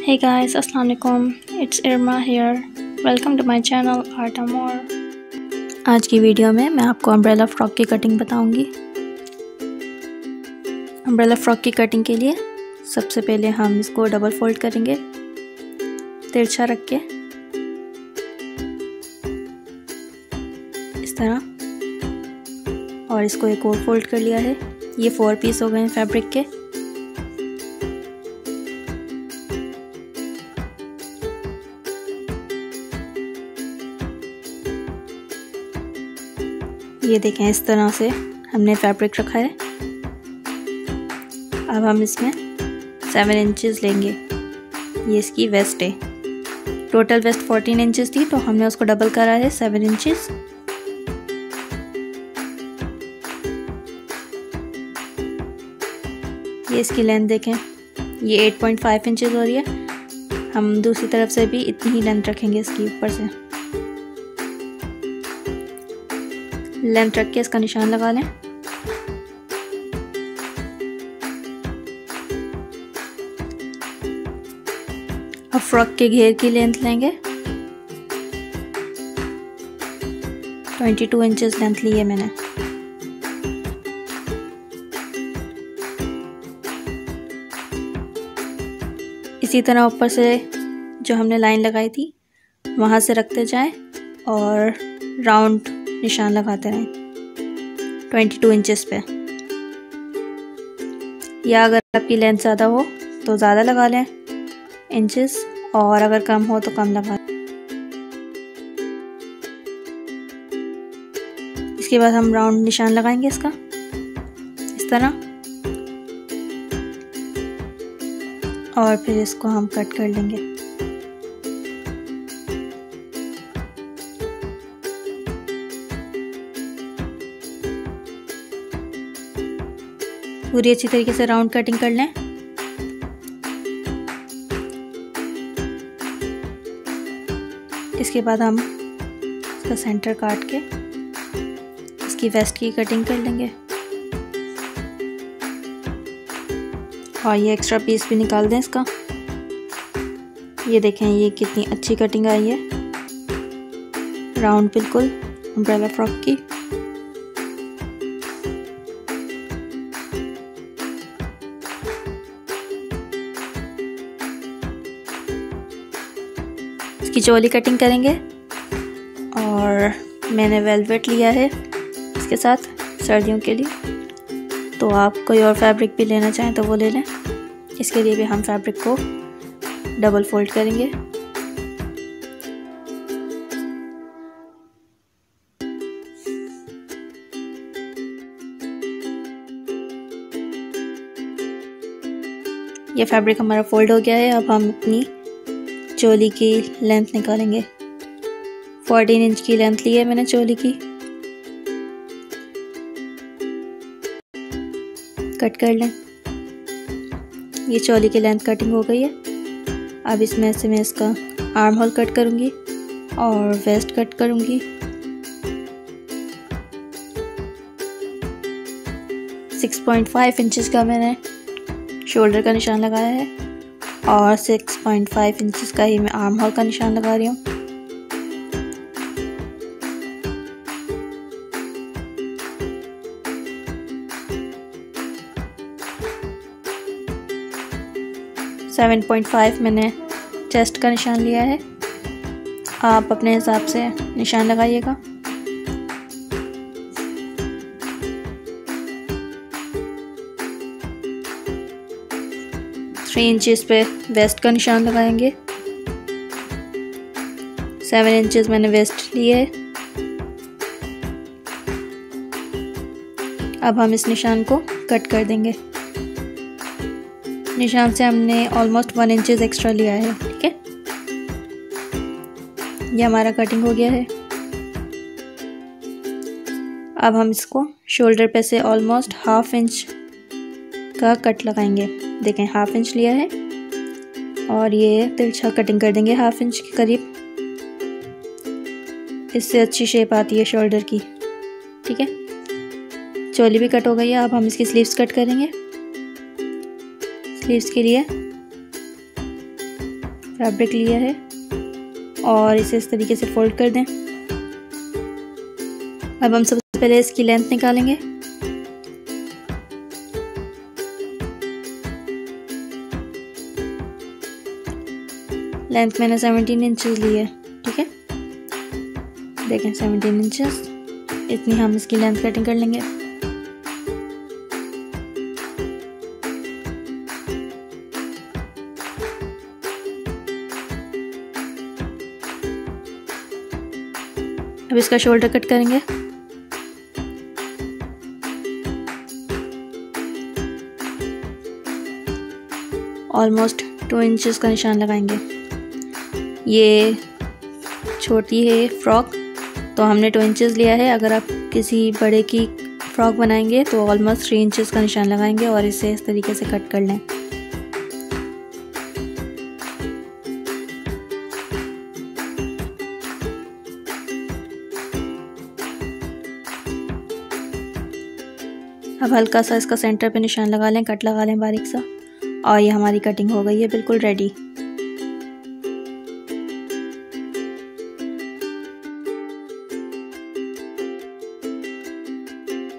Hey guys, Assalamu alaikum. It's Irma here. Welcome to my channel Art and More. आज की video में मैं आपको अम्ब्रेला फ्रॉक की कटिंग बताऊंगी। अम्ब्रेला फ्रॉक की कटिंग के लिए सबसे पहले हम इसको डबल फोल्ड करेंगे तिरछा रख के इस तरह, और इसको एक और फोल्ड कर लिया है। ये 4 पीस हो गए हैं फैब्रिक के। ये देखें, इस तरह से हमने फैब्रिक रखा है। अब हम इसमें 7 इंचेस लेंगे। ये इसकी वेस्ट है। टोटल वेस्ट 14 इंचेस थी, तो हमने उसको डबल करा है 7 इंचेस। ये इसकी लेंथ देखें, ये 8.5 इंचेस हो रही है। हम दूसरी तरफ से भी इतनी ही लेंथ रखेंगे इसकी ऊपर से। लेंथ रख के इसका निशान लगा लें। अब फ्रॉक के घेर की लेंथ लेंगे। 22 इंचेस लेंथ ली है मैंने। इसी तरह ऊपर से जो हमने लाइन लगाई थी वहाँ से रखते जाएं और राउंड निशान लगाते रहें 22 इंचेस पे। या अगर आपकी लेंथ ज़्यादा हो तो ज़्यादा लगा लें इंचेस, और अगर कम हो तो कम लगा लें। इसके बाद हम राउंड निशान लगाएंगे इसका इस तरह, और फिर इसको हम कट कर लेंगे। पूरी अच्छी तरीके से राउंड कटिंग कर लें। इसके बाद हम इसका सेंटर काट के इसकी वेस्ट की कटिंग कर लेंगे, और ये एक्स्ट्रा पीस भी निकाल दें इसका। ये देखें, ये कितनी अच्छी कटिंग आई है, राउंड बिल्कुल अम्ब्रेला फ्रॉक की। इसकी चोली कटिंग करेंगे, और मैंने वेलवेट लिया है इसके साथ सर्दियों के लिए। तो आप कोई और फैब्रिक भी लेना चाहें तो वो ले लें। इसके लिए भी हम फैब्रिक को डबल फोल्ड करेंगे। ये फैब्रिक हमारा फोल्ड हो गया है। अब हम अपनी चोली की लेंथ निकालेंगे। 14 इंच की लेंथ ली है मैंने चोली की। कट कर लें। ये चोली की लेंथ कटिंग हो गई है। अब इसमें से मैं इसका आर्म होल कट करूंगी और वेस्ट कट करूंगी। सिक्स 6.5 इंचेस का मैंने शोल्डर का निशान लगाया है, और 6.5 इंचेस का ही मैं आर्म होल का निशान लगा रही हूँ। सेवन 7.5 मैंने चेस्ट का निशान लिया है। आप अपने हिसाब से निशान लगाइएगा। थ्री इंचेस पे वेस्ट का निशान लगाएंगे। 7 इंचेस मैंने वेस्ट लिए है। अब हम इस निशान को कट कर देंगे। निशान से हमने ऑलमोस्ट 1 इंचेस एक्स्ट्रा लिया है। ठीक है, ये हमारा कटिंग हो गया है। अब हम इसको शोल्डर पे से ऑलमोस्ट 1/2 इंच का कट लगाएंगे। देखें, 1/2 इंच लिया है, और ये तिरछा कटिंग कर देंगे 1/2 इंच के करीब। इससे अच्छी शेप आती है शोल्डर की। ठीक है, चोली भी कट हो गई है। अब हम इसकी स्लीव्स कट करेंगे। स्लीव्स के लिए फैब्रिक लिया है और इसे इस तरीके से फोल्ड कर दें। अब हम सबसे पहले इसकी लेंथ निकालेंगे। लेंथ मैंने 17 इंचेस ली है, ठीक है, देखें 17 इंचेस, इतनी हम इसकी लेंथ कटिंग कर लेंगे। अब इसका शोल्डर कट करेंगे। ऑलमोस्ट 2 इंचेस का निशान लगाएंगे। ये छोटी है फ्रॉक तो हमने 2 इंचेस लिया है। अगर आप किसी बड़े की फ्रॉक बनाएंगे तो ऑलमोस्ट 3 इंचेस का निशान लगाएंगे और इसे इस तरीके से कट कर लें। अब हल्का सा इसका सेंटर पे निशान लगा लें, कट लगा लें बारीक सा, और ये हमारी कटिंग हो गई है बिल्कुल रेडी।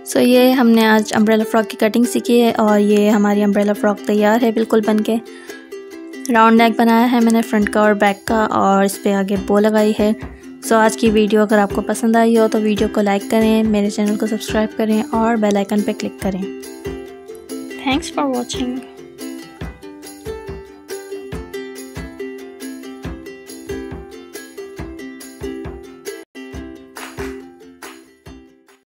सो ये हमने आज अम्ब्रेला फ्रॉक की कटिंग सीखी है और ये हमारी अम्ब्रेला फ्रॉक तैयार है बिल्कुल बनके। राउंड नेक बनाया है मैंने फ्रंट का और बैक का, और इस पे आगे बो लगाई है। सो आज की वीडियो अगर आपको पसंद आई हो तो वीडियो को लाइक करें, मेरे चैनल को सब्सक्राइब करें और बेल आइकन पे क्लिक करें। Thanks for watching.